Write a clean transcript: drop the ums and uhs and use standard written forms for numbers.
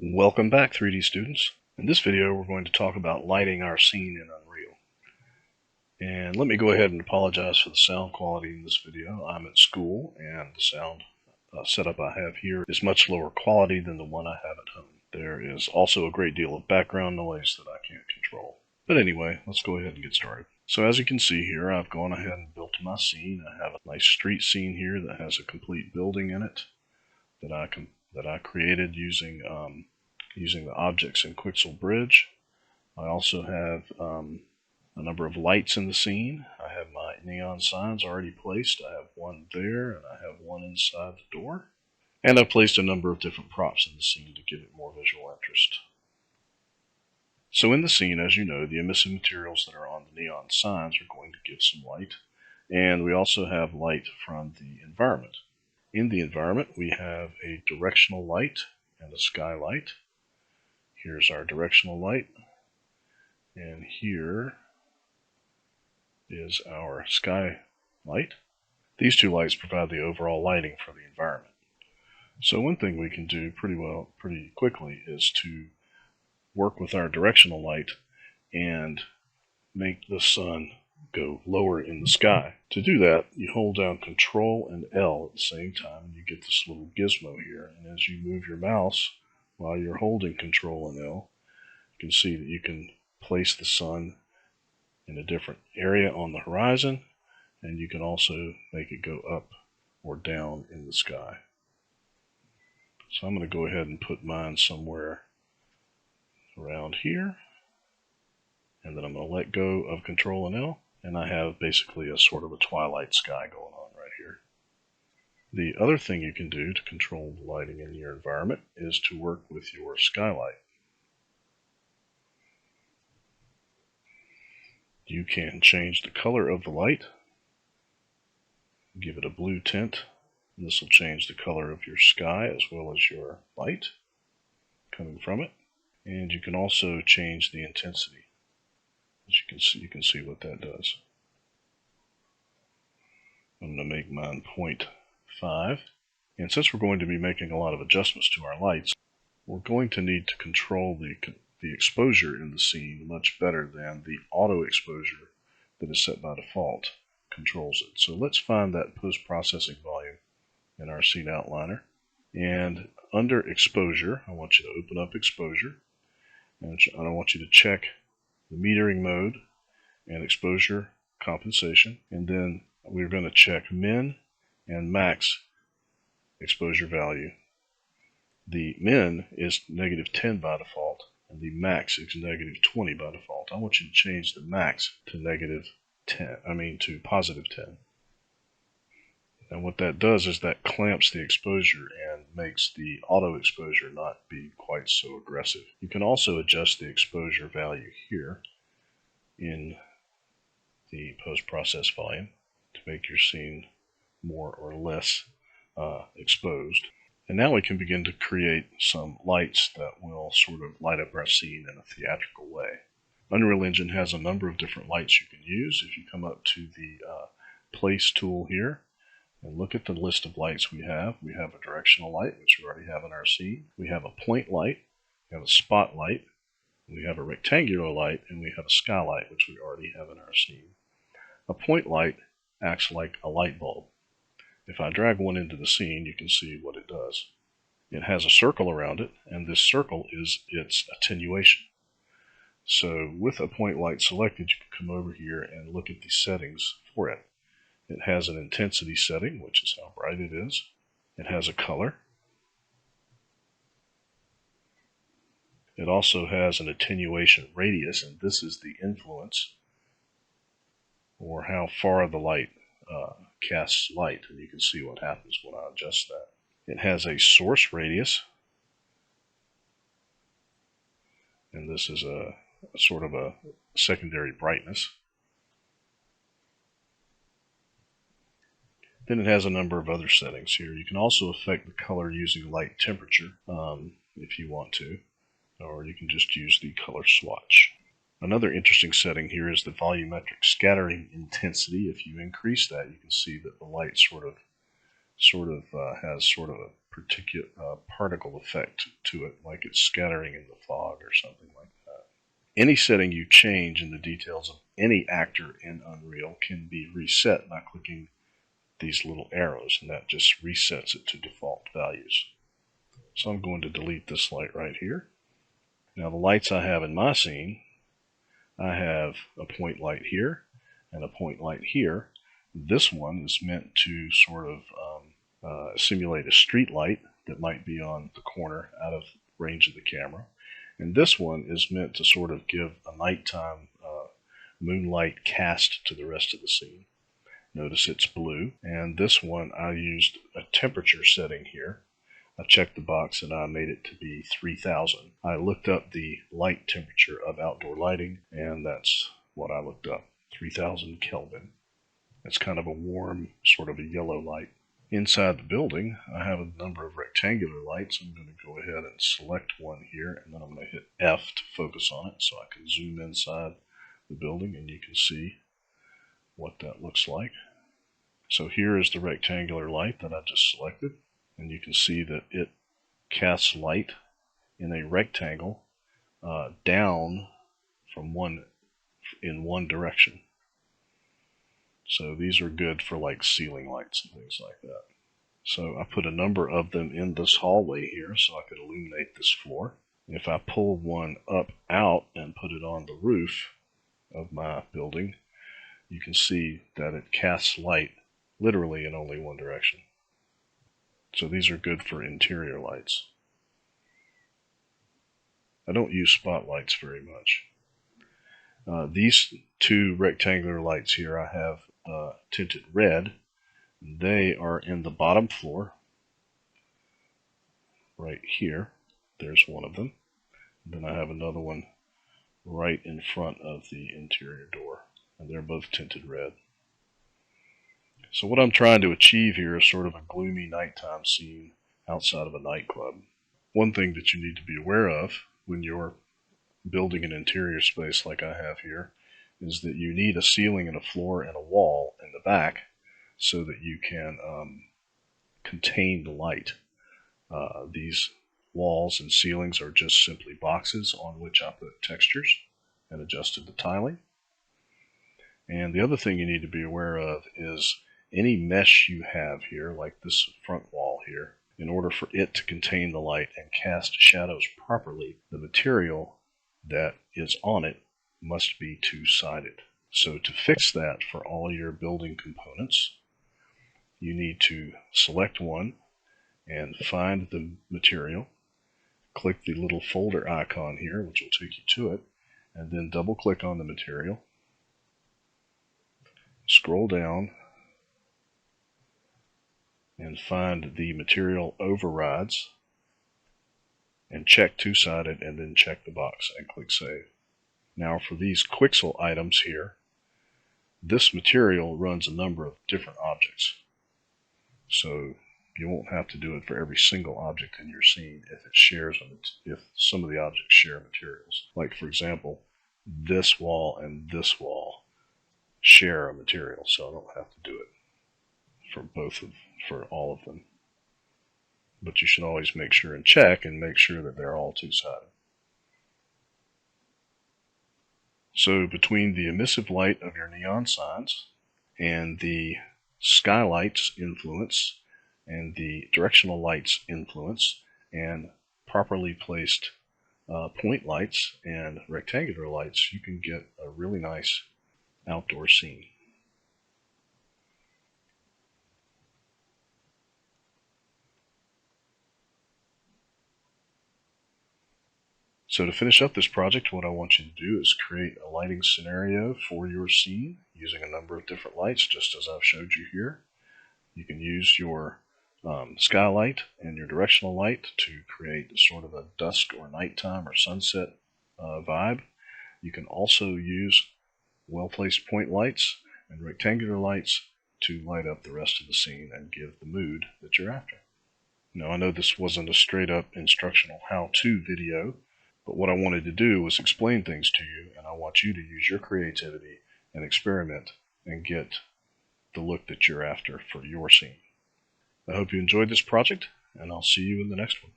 Welcome back, 3D students. In this video we're going to talk about lighting our scene in Unreal. And let me go ahead and apologize for the sound quality in this video. I'm at school and the sound setup I have here is much lower quality than the one I have at home. There is also a great deal of background noise that I can't control. But anyway, let's go ahead and get started. So as you can see here, I've gone ahead and built my scene. I have a nice street scene here that has a complete building in it that I created using the objects in Quixel Bridge. I also have a number of lights in the scene. I have my neon signs already placed. I have one there and I have one inside the door. And I've placed a number of different props in the scene to give it more visual interest. So in the scene, as you know, the emissive materials that are on the neon signs are going to give some light. And we also have light from the environment. In the environment, we have a directional light and a skylight. Here's our directional light, and here is our sky light. These two lights provide the overall lighting for the environment. So one thing we can do pretty quickly is to work with our directional light and make the sun go lower in the sky. To do that, you hold down Control and L at the same time, and you get this little gizmo here. And as you move your mouse while you're holding Control and L, you can see that you can place the sun in a different area on the horizon, and you can also make it go up or down in the sky. So I'm going to go ahead and put mine somewhere around here, and then I'm going to let go of Control and L, and I have basically a sort of a twilight sky going on right here. The other thing you can do to control the lighting in your environment is to work with your skylight. You can change the color of the light, give it a blue tint. This will change the color of your sky as well as your light coming from it. And you can also change the intensity. As you can see what that does. I'm going to make mine 0.5. And since we're going to be making a lot of adjustments to our lights, we're going to need to control the exposure in the scene much better than the auto exposure that is set by default controls it. So let's find that post-processing volume in our scene outliner. And under exposure, I want you to open up exposure. And I want you to check the metering mode and exposure compensation. And then we're going to check min and max exposure value. The min is -10 by default, and the max is -20 by default. I want you to change the max to to +10. And what that does is that clamps the exposure and makes the auto exposure not be quite so aggressive. You can also adjust the exposure value here in the post-process volume to make your scene more or less exposed. And now we can begin to create some lights that will sort of light up our scene in a theatrical way. Unreal Engine has a number of different lights you can use. If you come up to the Place tool here and look at the list of lights we have a directional light, which we already have in our scene. We have a point light, we have a spotlight, we have a rectangular light, and we have a skylight, which we already have in our scene. A point light acts like a light bulb. If I drag one into the scene, you can see what it does. It has a circle around it, and this circle is its attenuation. So with a point light selected, you can come over here and look at the settings for it. It has an intensity setting, which is how bright it is. It has a color. It also has an attenuation radius, and this is the influence, or how far the light casts light, and you can see what happens when I adjust that. It has a source radius, and this is a sort of a secondary brightness. Then it has a number of other settings here. You can also affect the color using light temperature if you want to, or you can just use the color swatch. Another interesting setting here is the volumetric scattering intensity. If you increase that, you can see that the light sort of has sort of a particle effect to it, like it's scattering in the fog or something like that. Any setting you change in the details of any actor in Unreal can be reset by clicking these little arrows, and that just resets it to default values. So I'm going to delete this light right here. Now the lights I have in my scene, I have a point light here and a point light here. This one is meant to sort of simulate a street light that might be on the corner out of range of the camera. And this one is meant to sort of give a nighttime moonlight cast to the rest of the scene. Notice it's blue. And this one I used a temperature setting here. I checked the box and I made it to be 3000. I looked up the light temperature of outdoor lighting, and that's what I looked up, 3000 Kelvin. It's kind of a warm, sort of a yellow light. Inside the building, I have a number of rectangular lights. I'm going to go ahead and select one here, and then I'm going to hit F to focus on it so I can zoom inside the building and you can see what that looks like. So here is the rectangular light that I just selected, and you can see that it casts light in a rectangle down from in one direction. So these are good for like ceiling lights and things like that. So I put a number of them in this hallway here so I could illuminate this floor. If I pull one up out and put it on the roof of my building, you can see that it casts light literally in only one direction. So these are good for interior lights. I don't use spotlights very much. These two rectangular lights here I have tinted red. They are in the bottom floor right here. There's one of them. Then I have another one right in front of the interior door, and they're both tinted red. So what I'm trying to achieve here is sort of a gloomy nighttime scene outside of a nightclub. One thing that you need to be aware of when you're building an interior space like I have here is that you need a ceiling and a floor and a wall in the back so that you can contain the light. These walls and ceilings are just simply boxes on which I put textures and adjusted the tiling. And the other thing you need to be aware of is any mesh you have here, like this front wall here, in order for it to contain the light and cast shadows properly, the material that is on it must be two-sided. So to fix that for all your building components, you need to select one and find the material, click the little folder icon here, which will take you to it, and then double click on the material, scroll down, and find the material overrides, and check two-sided, and then check the box and click Save. Now for these Quixel items here, this material runs a number of different objects. So you won't have to do it for every single object in your scene if some of the objects share materials. Like for example, this wall and this wall share a material, so I don't have to do it for all of them. But you should always make sure and check and make sure that they're all two-sided. So between the emissive light of your neon signs and the skylights influence and the directional lights influence and properly placed point lights and rectangular lights, you can get a really nice outdoor scene. So to finish up this project, what I want you to do is create a lighting scenario for your scene using a number of different lights, just as I've showed you here. You can use your skylight and your directional light to create sort of a dusk or nighttime or sunset vibe. You can also use well-placed point lights and rectangular lights to light up the rest of the scene and give the mood that you're after. Now I know this wasn't a straight up instructional how-to video, but what I wanted to do was explain things to you, and I want you to use your creativity and experiment and get the look that you're after for your scene. I hope you enjoyed this project, and I'll see you in the next one.